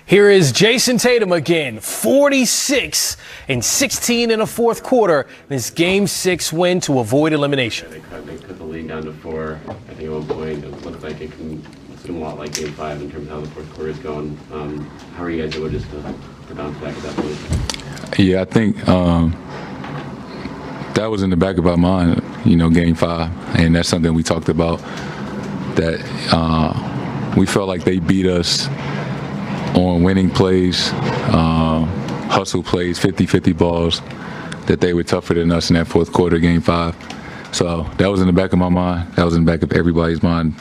Here is Jayson Tatum again, 46 and 16 in the fourth quarter in his Game 6 win to avoid elimination. They cut the lead down to 4. I think at one point it looked like it can seem a lot like Game 5 in terms of how the fourth quarter is going. How are you guys able just to bounce back at that point? Yeah, I think that was in the back of our mind, Game 5, and that's something we talked about, that we felt like they beat us on winning plays, hustle plays, 50-50 balls, that they were tougher than us in that fourth quarter, Game 5. So that was in the back of my mind. That was in the back of everybody's mind,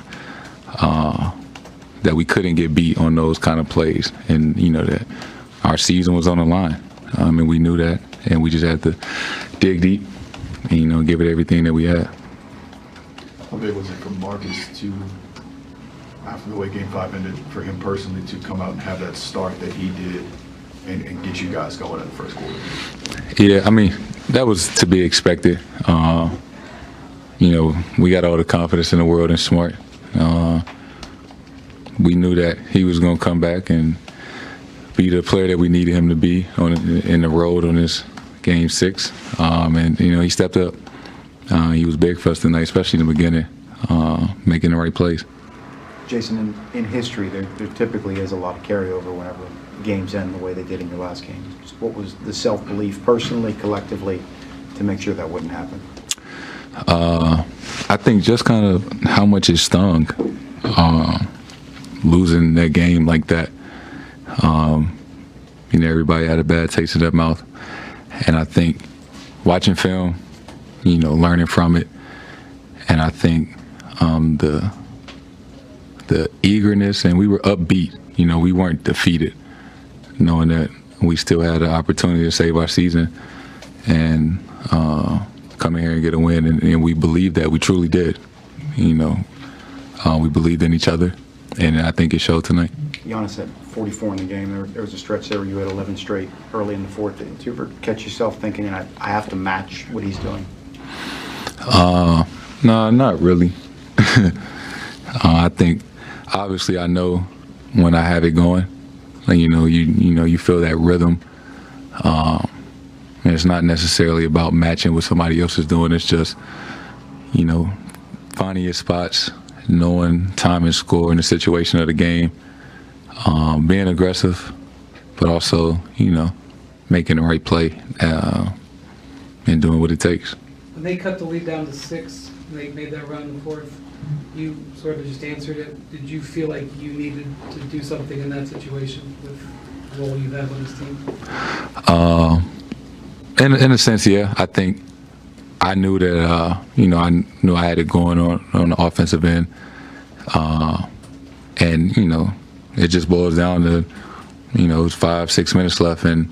that we couldn't get beat on those kind of plays, and that our season was on the line, and we knew that, and we just had to dig deep and give it everything that we had. How big was it for Marcus to, after the way Game 5 ended, for him personally to come out and have that start that he did and get you guys going in the first quarter? Yeah, I mean, that was to be expected. We got all the confidence in the world in Smart. We knew that he was going to come back and be the player that we needed him to be in the road on this Game 6. And he stepped up. He was big for us tonight, especially in the beginning, making the right plays. Jason, in history, there typically is a lot of carryover whenever games end the way they did in your last game. What was the self-belief personally, collectively, to make sure that wouldn't happen? I think just kind of how much it stung, losing that game like that. Everybody had a bad taste in their mouth. And I think watching film, learning from it, and I think the eagerness, and we were upbeat. We weren't defeated, knowing that we still had an opportunity to save our season and come in here and get a win. And we believed that. We truly did. We believed in each other, and I think it showed tonight. Giannis had 44 in the game. There was a stretch there where you had 11 straight early in the fourth. Did you ever catch yourself thinking, I have to match what he's doing? No, not really. I think, obviously, I know when I have it going. Like, you feel that rhythm. And it's not necessarily about matching what somebody else is doing. It's just, finding your spots, knowing time and score in the situation of the game, being aggressive, but also, making the right play and doing what it takes. When they cut the lead down to 6, and they made that run in the fourth, you sort of just answered it. Did you feel like you needed to do something in that situation with the role you have on this team? In a sense, yeah. I think I knew that, I knew I had it going on the offensive end. And, it just boils down to, it was 5-6 minutes left, and,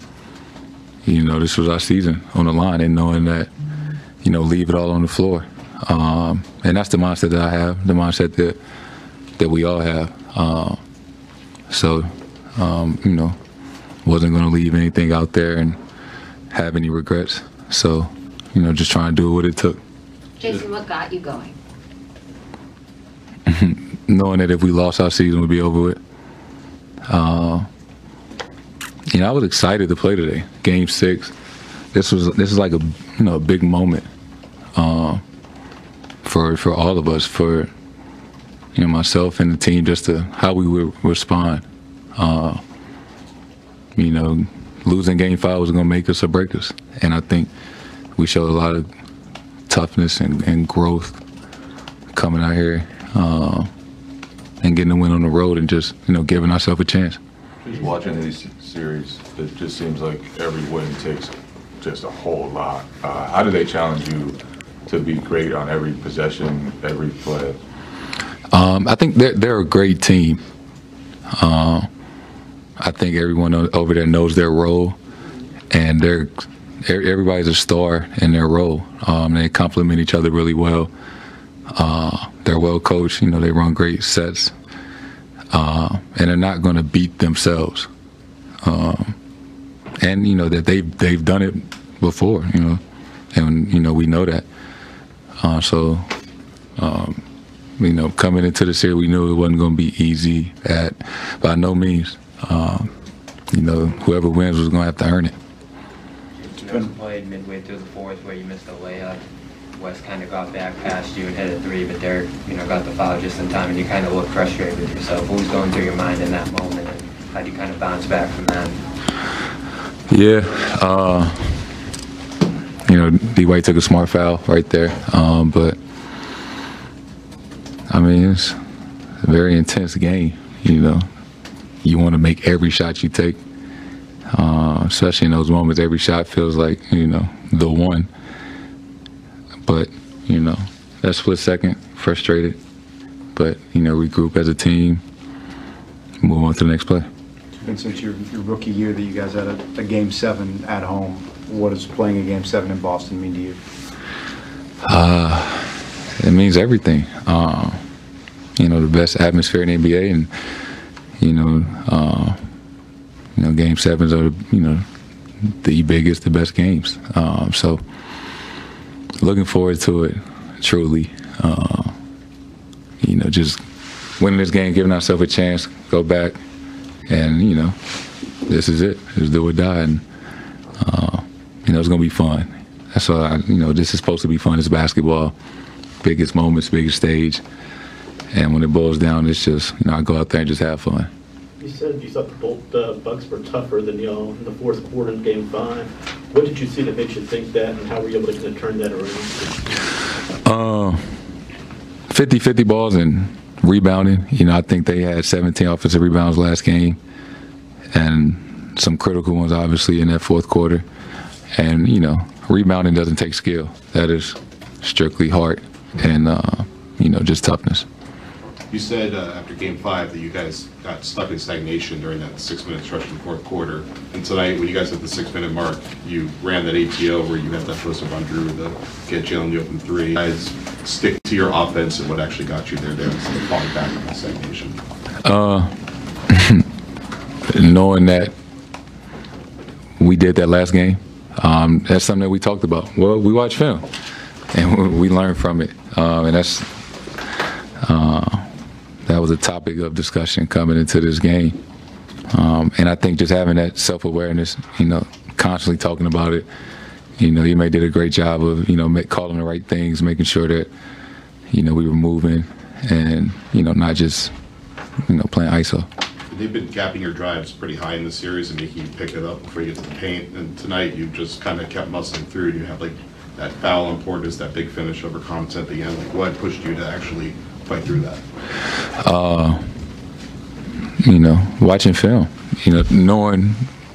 this was our season on the line, and knowing that, leave it all on the floor. And that's the mindset that I have, the mindset that we all have. Wasn't going to leave anything out there and have any regrets. So, just trying to do what it took. Jayson, what got you going? Knowing that if we lost, our season would be over with. I was excited to play today. Game 6. This is like a big moment for all of us, for myself and the team, just to how we would respond. Losing Game 5 was going to make us or break us, and I think we showed a lot of toughness and growth coming out here and getting a win on the road, and just giving ourselves a chance. Just watching these series, it just seems like every win takes just a whole lot. How do they challenge you to be great on every possession, every play? I think they're a great team. I think everyone over there knows their role, and everybody's a star in their role. They complement each other really well. They're well coached. They run great sets, and they're not going to beat themselves. And that they've done it before. And we know that. Coming into the series, we knew it wasn't going to be easy by no means. whoever wins was going to have to earn it. There was a play midway through the fourth where you missed a layup. West kind of got back past you and hit a three, but Derek, got the foul just in time, and you kind of looked frustrated with yourself. What was going through your mind in that moment, and how do you kind of bounce back from that? Yeah, D. White took a smart foul right there, but I mean, it's a very intense game. You want to make every shot you take, especially in those moments. Every shot feels like the one. But that split second, frustrated. But regroup as a team, move on to the next play. And since your rookie year that you guys had a Game 7 at home, what does playing a Game 7 in Boston mean to you? It means everything. The best atmosphere in the NBA, and Game 7s are the biggest, the best games. So looking forward to it, truly. Just winning this game, giving ourselves a chance, go back, and this is it. Just do or die, and it's gonna be fun. That's why this is supposed to be fun. It's basketball, biggest moments, biggest stage, and when it boils down, it's just I go out there and just have fun. You said you thought the Bucks were tougher than y'all in the fourth quarter in Game 5. What did you see that makes you think that, and how were you able to kind of turn that around? 50-50 balls and rebounding. I think they had 17 offensive rebounds last game, and some critical ones, obviously, in that fourth quarter. And, rebounding doesn't take skill. That is strictly heart and, just toughness. You said after Game 5 that you guys got stuck in stagnation during that 6-minute stretch in the fourth quarter. And tonight, when you guys hit the 6-minute mark, you ran that ATO where you had that post up on Drew to get Jalen the open three. You guys stick to your offense and what actually got you there instead of falling back on that stagnation. Knowing that we did that last game, that's something that we talked about. Well, we watch film, and we learn from it, and that was a topic of discussion coming into this game. And I think just having that self-awareness, constantly talking about it, you may did a great job of, calling the right things, making sure that, we were moving and, not just, playing ISO. They've been capping your drives pretty high in the series and making you pick it up before you get to the paint. And tonight you just kind of kept muscling through. You have that foul on Portis, that big finish over Compton at the end. What pushed you to actually fight through that? Watching film, knowing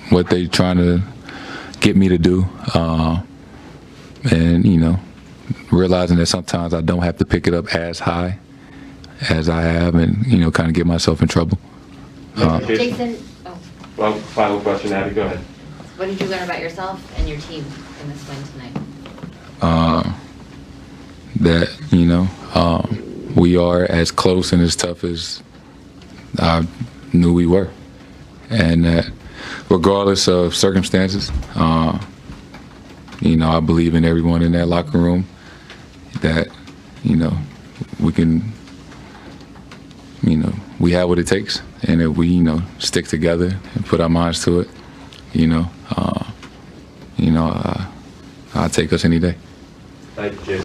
what they're trying to get me to do, and, realizing that sometimes I don't have to pick it up as high as I have and, kind of get myself in trouble. Jayson, Well, final question, Abby, go ahead. what did you learn about yourself and your team in this win tonight? That, we are as close and as tough as I knew we were. And that regardless of circumstances, I believe in everyone in that locker room that, we can, we have what it takes. And if we, stick together and put our minds to it, I'll take us any day. Thank you, Jayson.